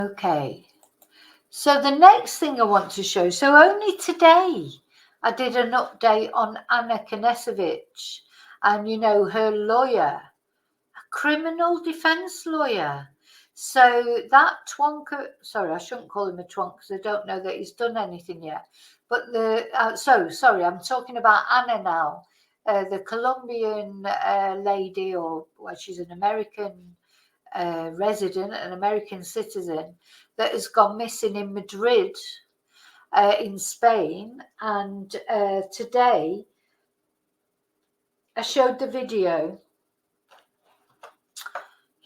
Okay, so the next thing I want to show, so only today I did an update on Anna Knezevich and, you know, her lawyer, a criminal defense lawyer. So that twonker, sorry, I shouldn't call him a twonk because I don't know that he's done anything yet. But sorry, I'm talking about Anna now, the Colombian lady, or well, she's an American resident, an American citizen that has gone missing in Madrid, in Spain. And today I showed the video.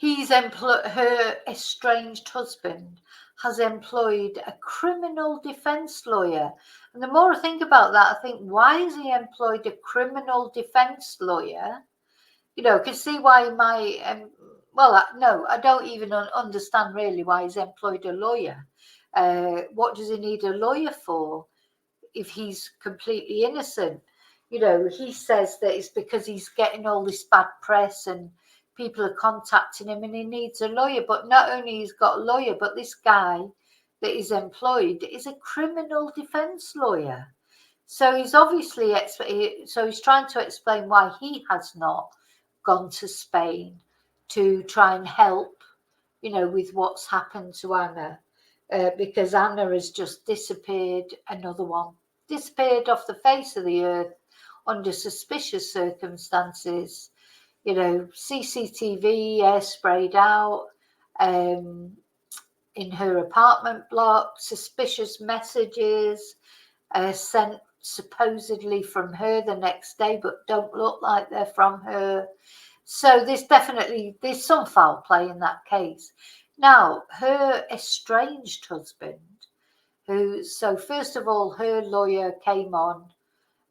Her estranged husband has employed a criminal defense lawyer. And the more I think about that, I think, why has he employed a criminal defense lawyer? You know, I can see why no, I don't even understand really why he's employed a lawyer. What does he need a lawyer for if he's completely innocent? You know, he says that it's because he's getting all this bad press and people are contacting him and he needs a lawyer. But not only he's got a lawyer, but this guy that he's employed is a criminal defense lawyer. So he's obviously he's trying to explain why he has not gone to Spain to try and help, you know, with what's happened to Anna, because Anna has just disappeared. Another one disappeared off the face of the earth under suspicious circumstances. You know, CCTV air sprayed out in her apartment block, suspicious messages sent supposedly from her the next day, but don't look like they're from her. So there's some foul play in that case. Now, her estranged husband, so first of all, her lawyer came on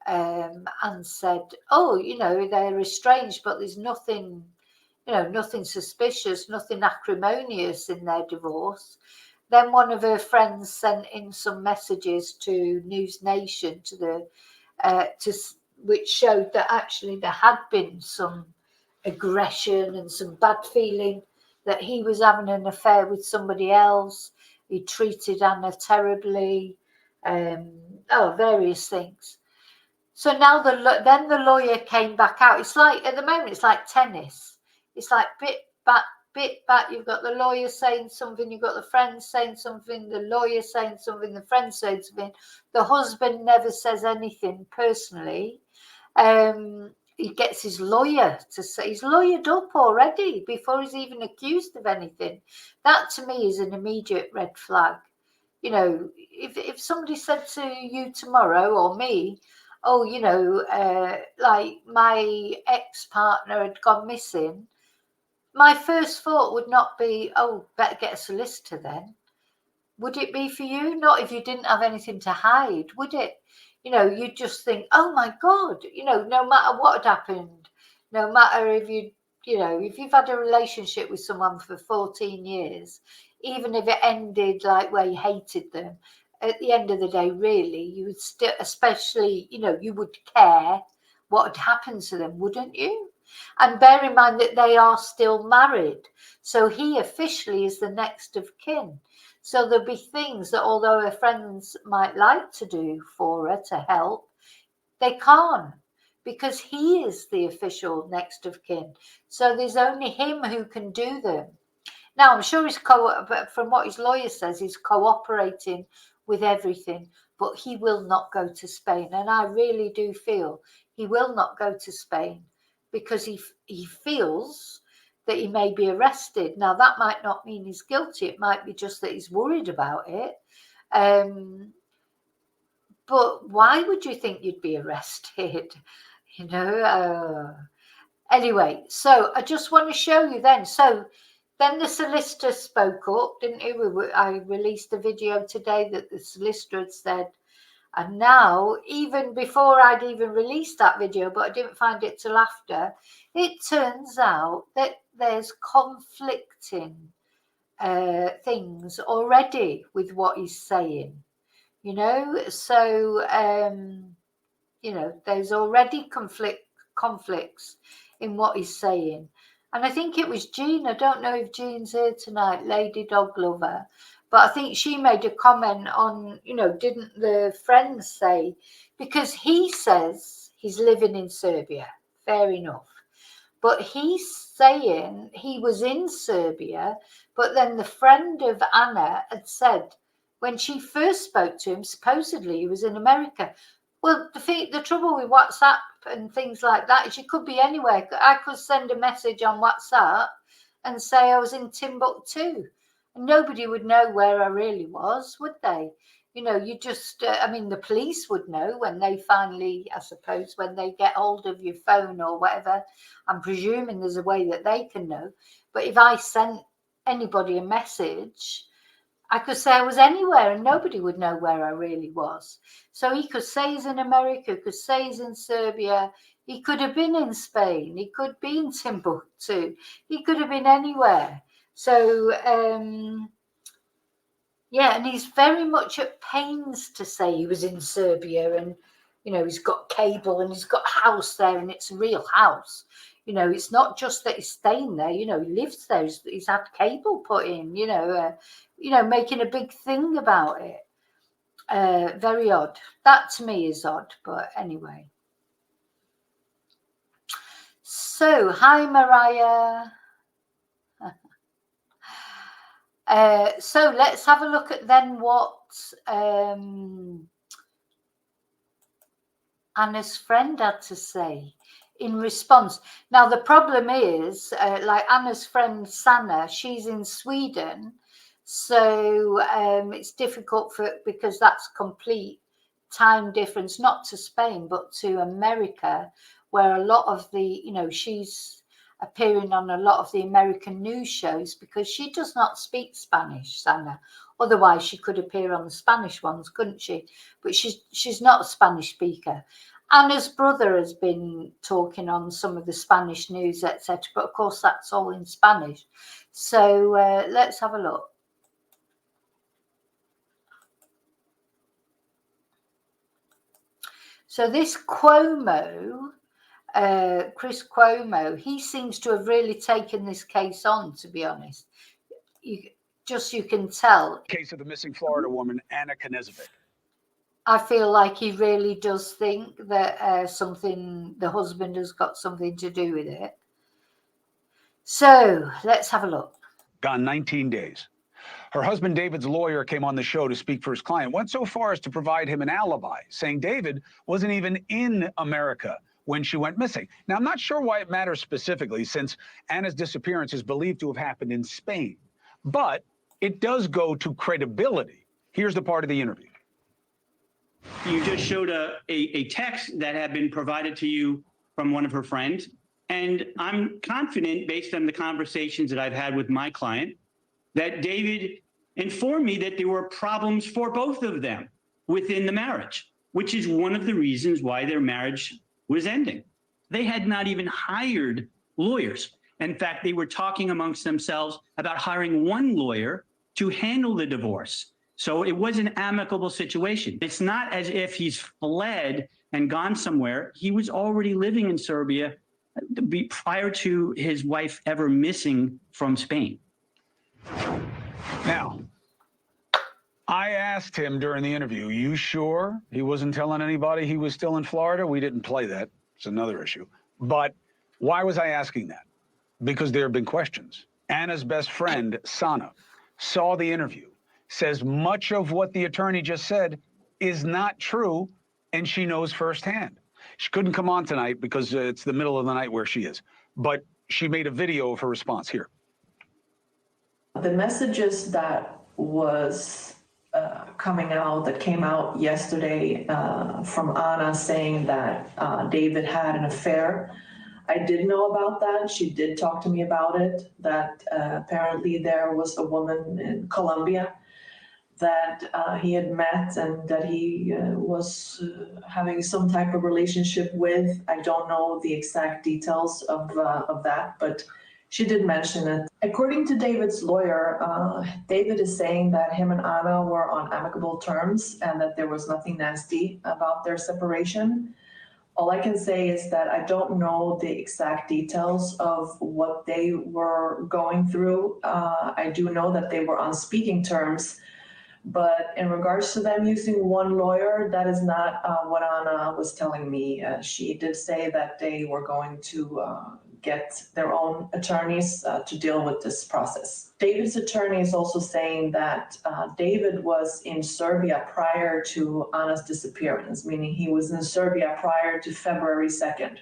and said, oh, you know, they're estranged, but there's nothing, you know, nothing suspicious, nothing acrimonious in their divorce. Then one of her friends sent in some messages to News Nation which showed that actually there had been some aggression and some bad feeling, that he was having an affair with somebody else. He treated Anna terribly, various things. So now then the lawyer came back out. It's like, at the moment, it's like tennis. It's like bit back. You've got the lawyer saying something, you've got the friend saying something, the lawyer saying something, the friend saying something. The husband never says anything personally. He gets his lawyer to say, he's lawyered up already before he's even accused of anything. That to me is an immediate red flag. You know, if somebody said to you tomorrow, or me, oh, you know, like my ex-partner had gone missing, my first thought would not be, oh, better get a solicitor then. Would it be for you? Not if you didn't have anything to hide, would it? You know, you'd just think, oh my God, you know, no matter what had happened, no matter if if you've had a relationship with someone for 14 years, even if it ended like where you hated them, at the end of the day, really, you would still, especially, you know, you would care what had happened to them, wouldn't you? And bear in mind that they are still married. So he officially is the next of kin. So there'll be things that, although her friends might like to do for her to help, they can't, because he is the official next of kin. So there's only him who can do them. Now, I'm sure from what his lawyer says, he's cooperating with everything, but he will not go to Spain. And I really do feel he will not go to Spain because he feels that he may be arrested. Now, that might not mean he's guilty. It might be just that he's worried about it. But why would you think you'd be arrested? You know? Anyway, so I just want to show you then. So then the solicitor spoke up, didn't he? I released a video today that the solicitor had said, and now, even before I'd even released that video, but I didn't find it till after, it turns out that there's conflicting things already with what he's saying, you know. So, you know, there's already conflicts in what he's saying. And I think it was Jean, I don't know if Jean's here tonight, Lady Dog Lover, But I think she made a comment on, you know, didn't the friends say, because he says he's living in Serbia, fair enough. But he's saying he was in Serbia, but then the friend of Anna had said when she first spoke to him, supposedly he was in America. Well, the trouble with WhatsApp and things like that is you could be anywhere. I could send a message on WhatsApp and say I was in Timbuktu. And nobody would know where I really was, would they? You know, you just, I mean, the police would know when they finally, I suppose, when they get hold of your phone or whatever. I'm presuming there's a way that they can know. But if I sent anybody a message, I could say I was anywhere and nobody would know where I really was. So he could say he's in America, could say he's in Serbia. He could have been in Spain. He could be in Timbuktu. He could have been anywhere. So, yeah, and he's very much at pains to say he was in Serbia and, you know, he's got cable and he's got a house there and it's a real house. You know, it's not just that he's staying there, you know, he lives there. He's had cable put in, you know, making a big thing about it. Very odd. That to me is odd, but anyway. So, hi, Mariah. So let's have a look at then what Anna's friend had to say in response. Now, the problem is, like Anna's friend Sanna, she's in Sweden. So it's difficult because that's complete time difference, not to Spain, but to America, where a lot of the, you know, she's appearing on a lot of the American news shows because she does not speak Spanish, Sanna. Otherwise, she could appear on the Spanish ones, couldn't she? But she's not a Spanish speaker. Anna's brother has been talking on some of the Spanish news, etc. But of course, that's all in Spanish. So let's have a look. So this Cuomo, Chris Cuomo, he seems to have really taken this case on, to be honest. You can tell. Case of the missing Florida woman, Anna Knezevich. I feel like he really does think that the husband has got something to do with it. So let's have a look. Gone 19 days. Her husband David's lawyer came on the show to speak for his client, went so far as to provide him an alibi, saying David wasn't even in America when she went missing. Now, I'm not sure why it matters specifically, since Anna's disappearance is believed to have happened in Spain. But it does go to credibility. Here's the part of the interview. You just showed a text that had been provided to you from one of her friends. And I'm confident, based on the conversations that I've had with my client, that David informed me that there were problems for both of them within the marriage, which is one of the reasons why their marriage was ending. They had not even hired lawyers. In fact, they were talking amongst themselves about hiring one lawyer to handle the divorce. So it was an amicable situation. It's not as if he's fled and gone somewhere. He was already living in Serbia prior to his wife ever missing from Spain. Now, I asked him during the interview, you sure he wasn't telling anybody he was still in Florida? We didn't play that. It's another issue. But why was I asking that? Because there have been questions. Anna's best friend, Sanna, saw the interview, says much of what the attorney just said is not true, and she knows firsthand. She couldn't come on tonight because it's the middle of the night where she is, but she made a video of her response here. The messages that was that came out yesterday from Anna saying that David had an affair. I did know about that. She did talk to me about it, that apparently there was a woman in Colombia that he had met and that he was having some type of relationship with. I don't know the exact details of that, but she did mention it. According to David's lawyer, David is saying that him and Anna were on amicable terms and that there was nothing nasty about their separation. All I can say is that I don't know the exact details of what they were going through. I do know that they were on speaking terms, but in regards to them using one lawyer, that is not what Anna was telling me. She did say that they were going to get their own attorneys to deal with this process. David's attorney is also saying that David was in Serbia prior to Anna's disappearance, meaning he was in Serbia prior to February 2nd.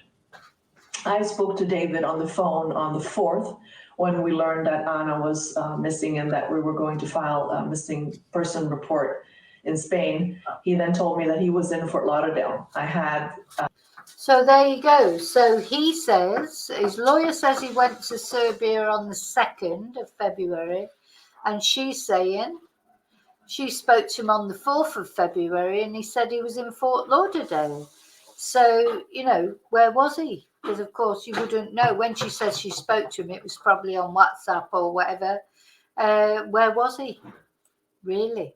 I spoke to David on the phone on the 4th when we learned that Anna was missing and that we were going to file a missing person report in Spain. He then told me that he was in Fort Lauderdale. I had So there you go. So he says, his lawyer says he went to Serbia on the 2nd of February, and she's saying she spoke to him on the 4th of February, and he said he was in Fort Lauderdale. So, you know, where was he? Because, of course, you wouldn't know. When she says she spoke to him, it was probably on WhatsApp or whatever. Where was he? Really?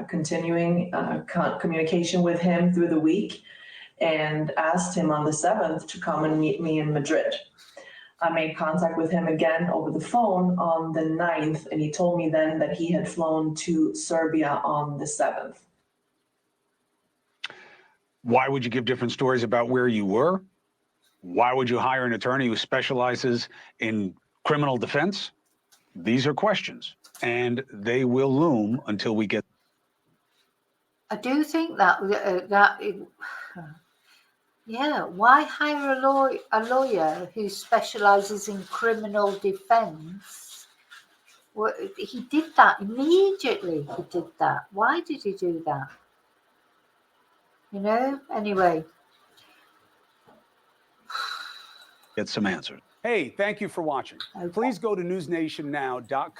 continuing communication with him through the week and asked him on the 7th to come and meet me in Madrid. I made contact with him again over the phone on the 9th, and he told me then that he had flown to Serbia on the 7th. Why would you give different stories about where you were? Why would you hire an attorney who specializes in criminal defense? These are questions, and they will loom until we get. I do think yeah, why hire a lawyer who specializes in criminal defense? Well, he did that immediately. He did that. Why did he do that? You know, anyway. Get some answers. Hey, thank you for watching. Okay. Please go to newsnationnow.com.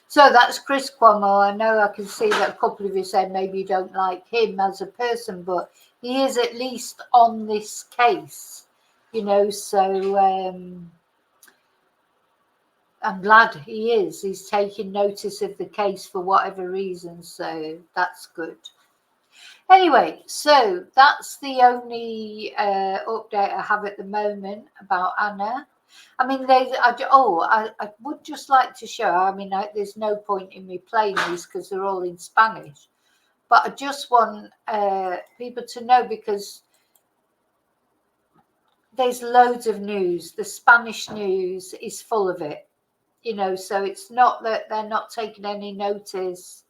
So that's Chris Cuomo. I know I can see that a couple of you said maybe you don't like him as a person, but he is at least on this case, you know, so I'm glad he is. He's taking notice of the case for whatever reason, so that's good. Anyway, so that's the only update I have at the moment about Anna. I mean, I would just like to show, I mean, there's no point in me playing these because they're all in Spanish, but I just want people to know because there's loads of news. The Spanish news is full of it, you know, so it's not that they're not taking any notice.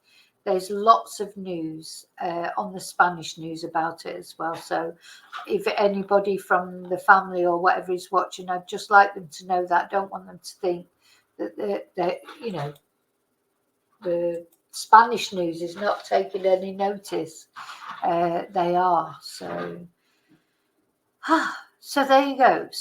There's lots of news on the Spanish news about it as well. So if anybody from the family or whatever is watching, I'd just like them to know that. I don't want them to think that you know, the Spanish news is not taking any notice. They are. So, so there you go.